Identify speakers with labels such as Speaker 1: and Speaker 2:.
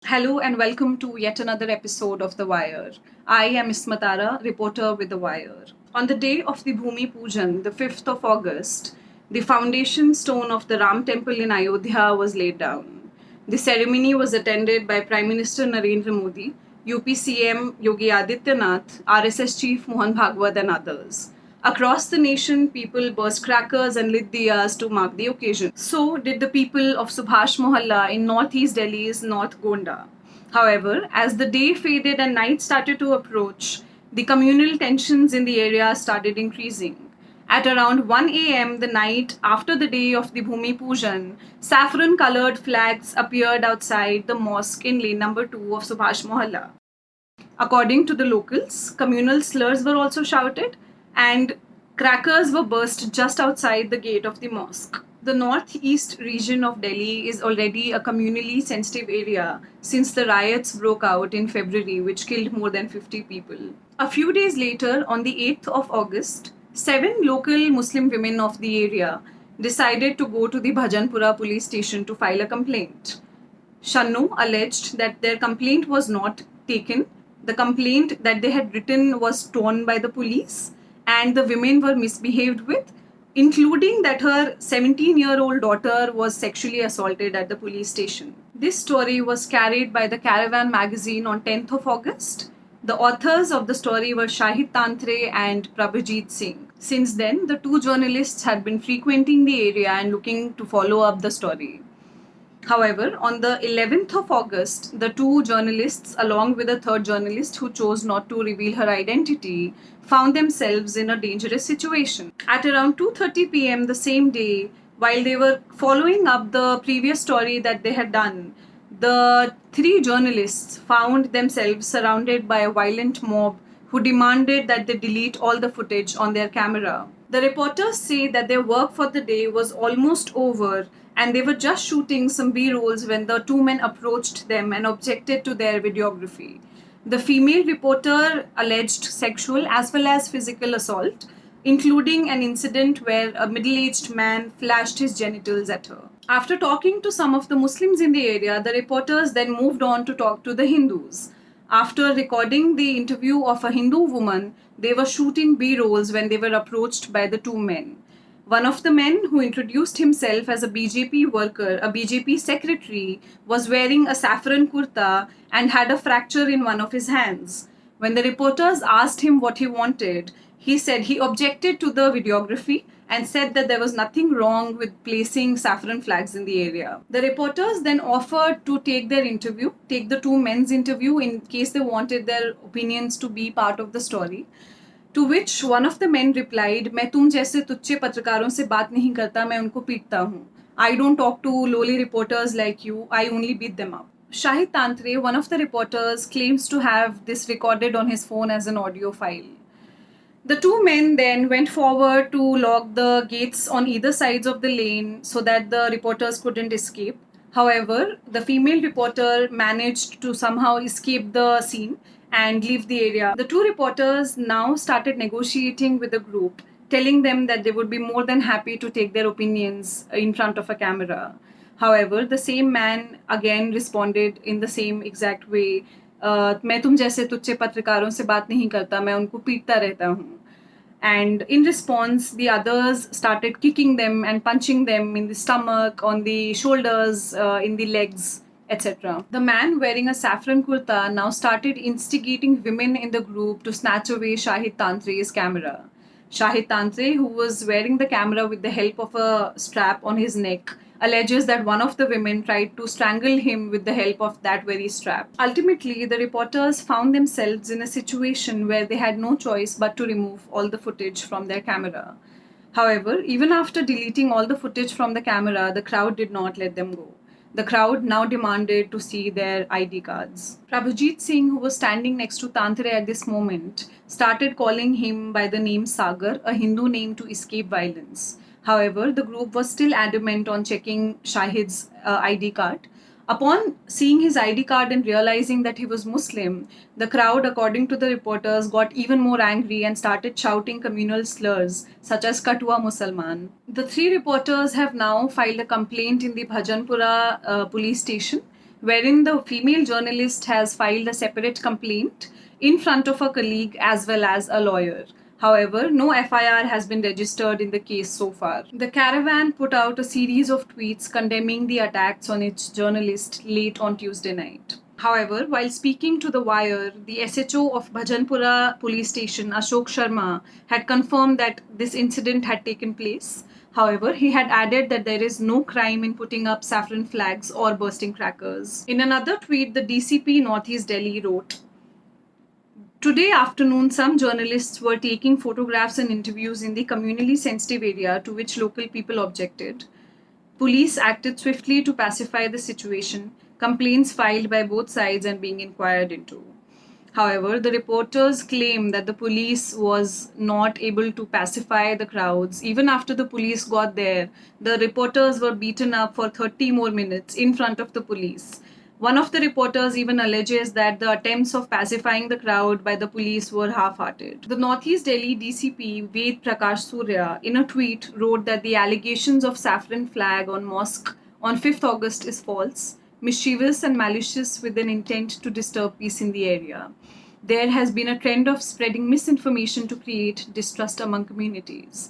Speaker 1: Hello and welcome to yet another episode of The Wire. I am Ismat, reporter with The Wire. On the day of the Bhumi Pujan, the 5th of August, the foundation stone of the Ram temple in Ayodhya was laid down. The ceremony was attended by Prime Minister Narendra Modi, UP CM Yogi Adityanath, RSS Chief Mohan Bhagwat, and others. Across the nation, people burst crackers and lit diyas to mark the occasion. So did the people of Subhash Mohalla in northeast Delhi's North Gonda. However, as the day faded and night started to approach, the communal tensions in the area started increasing. At around 1 a.m. the night after the day of the Bhumi Pujan, saffron colored flags appeared outside the mosque in lane number 2 of Subhash Mohalla. According to the locals, communal slurs were also shouted and crackers were burst just outside the gate of the mosque. The northeast region of Delhi is already a communally sensitive area since the riots broke out in February, which killed more than 50 people. A few days later, on the 8th of August, 7 local Muslim women of the area decided to go to the Bhajanpura police station to file a complaint. Shannu alleged that their complaint was not taken. The complaint that they had written was torn by the police, and the women were misbehaved with, including that her 17-year-old daughter was sexually assaulted at the police station. This story was carried by the Caravan magazine on 10th of August. The authors of the story were Shahid Tantre and Prabhajit Singh. Since then, the two journalists had been frequenting the area and looking to follow up the story. However, on the 11th of August, the two journalists, along with a third journalist who chose not to reveal her identity, found themselves in a dangerous situation. At around 2:30 p.m. the same day, while they were following up the previous story that they had done, the three journalists found themselves surrounded by a violent mob who demanded that they delete all the footage on their camera. The reporters say that their work for the day was almost over and they were just shooting some B-rolls when the two men approached them and objected to their videography. The female reporter alleged sexual as well as physical assault, including an incident where a middle-aged man flashed his genitals at her. After talking to some of the Muslims in the area, the reporters then moved on to talk to the Hindus. After recording the interview of a Hindu woman, they were shooting B-rolls when they were approached by the two men. One of the men, who introduced himself as a BJP worker, a BJP secretary, was wearing a saffron kurta and had a fracture in one of his hands. When the reporters asked him what he wanted, he said he objected to the videography and said that there was nothing wrong with placing saffron flags in the area. The reporters then offered to take the two men's interview in case they wanted their opinions to be part of the story. To which one of the men replied, मैं तुम जैसे तुच्चे पत्रकारों से बात नहीं करता, मैं उनको पीटता हूँ. I don't talk to lowly reporters like you, I only beat them up. Shahid Tantre, one of the reporters, claims to have this recorded on his phone as an audio file. The two men then went forward to lock the gates on either sides of the lane so that the reporters couldn't escape. However, the female reporter managed to somehow escape the scene and leave the area. The two reporters now started negotiating with the group, telling them that they would be more than happy to take their opinions in front of a camera. However, the same man again responded in the same exact way. मैं तुम जैसे तुच्चे पत्रकारों से बात नहीं करता, मैं उनको पीटता रहता हूँ. And in response, the others started kicking them and punching them in the stomach, on the shoulders, in the legs, etc. The man wearing a saffron kurta now started instigating women in the group to snatch away Shahid Tantre's camera. Shahid Tantre, who was wearing the camera with the help of a strap on his neck, alleges that one of the women tried to strangle him with the help of that very strap. Ultimately, the reporters found themselves in a situation where they had no choice but to remove all the footage from their camera. However, even after deleting all the footage from the camera, the crowd did not let them go. The crowd now demanded to see their ID cards. Prabhajit Singh, who was standing next to Tantre at this moment, started calling him by the name Sagar, a Hindu name to escape violence. However, the group was still adamant on checking Shahid's ID card. Upon seeing his ID card and realizing that he was Muslim, the crowd, according to the reporters, got even more angry and started shouting communal slurs such as Katua Musalman. The three reporters have now filed a complaint in the Bhajanpura police station, wherein the female journalist has filed a separate complaint in front of a colleague as well as a lawyer. However, no FIR has been registered in the case so far. The Caravan put out a series of tweets condemning the attacks on its journalist late on Tuesday night. However, while speaking to The Wire, the SHO of Bhajanpura police station, Ashok Sharma, had confirmed that this incident had taken place. However, he had added that there is no crime in putting up saffron flags or bursting crackers. In another tweet, the DCP Northeast Delhi wrote, "Today afternoon, some journalists were taking photographs and interviews in the communally sensitive area to which local people objected. Police acted swiftly to pacify the situation, complaints filed by both sides and being inquired into." However, the reporters claim that the police was not able to pacify the crowds. Even after the police got there, the reporters were beaten up for 30 more minutes in front of the police. One of the reporters even alleges that the attempts of pacifying the crowd by the police were half-hearted. The Northeast Delhi DCP Ved Prakash Surya, in a tweet, wrote that the allegations of saffron flag on mosque on 5th August is false, mischievous and malicious with an intent to disturb peace in the area. There has been a trend of spreading misinformation to create distrust among communities.